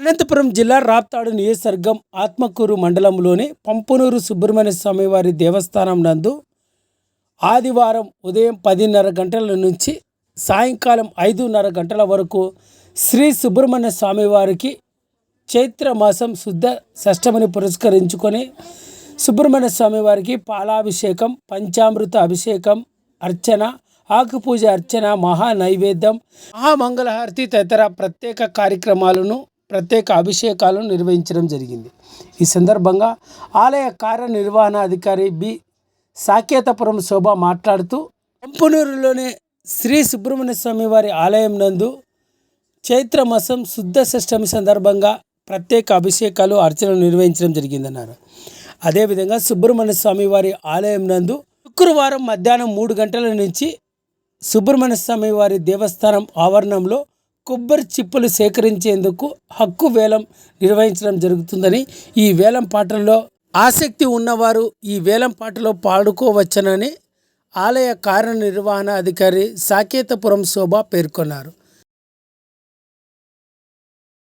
అనంతపురం జిల్లా రాప్తాడు నియోజకవర్గం ఆత్మకూరు మండలంలోని పంపునూరు సుబ్రహ్మణ్య స్వామి వారి దేవస్థానం నందు ఆదివారం ఉదయం 10:30 గంటల నుంచి సాయంకాలం 5:30 గంటల వరకు శ్రీ సుబ్రహ్మణ్య స్వామి వారికి చైత్రమాసం శుద్ధ షష్టమిని పురస్కరించుకొని సుబ్రహ్మణ్య స్వామి వారికి పాలాభిషేకం, పంచామృత అభిషేకం, అర్చన, ఆకుపూజ అర్చన, మహా నైవేద్యం, మహామంగళహారతి తదితర ప్రత్యేక అభిషేకాలను నిర్వహించడం జరిగింది. ఈ సందర్భంగా ఆలయ కార్యనిర్వహణాధికారి బి సాకేతపురం శోభ మాట్లాడుతూ పంపునూరులోని శ్రీ సుబ్రహ్మణ్య స్వామి వారి ఆలయం నందు చైత్రమాసం శుద్ధ షష్టమి సందర్భంగా ప్రత్యేక అభిషేకాలు, అర్చనలు నిర్వహించడం జరిగిందన్నారు. అదేవిధంగా సుబ్రహ్మణ్య స్వామి వారి ఆలయం నందు శుక్రవారం మధ్యాహ్నం 3 గంటల నుంచి సుబ్రహ్మణ్య స్వామి వారి దేవస్థానం ఆవరణంలో కొబ్బరి చిప్పలు సేకరించేందుకు హక్కు వేలం నిర్వహించడం జరుగుతుందని, ఈ వేలం పాటల్లో ఆసక్తి ఉన్నవారు ఈ వేలం పాటలో పాడుకోవచ్చనని ఆలయ కార్యనిర్వహణాధికారి సాకేతపురం శోభ పేర్కొన్నారు.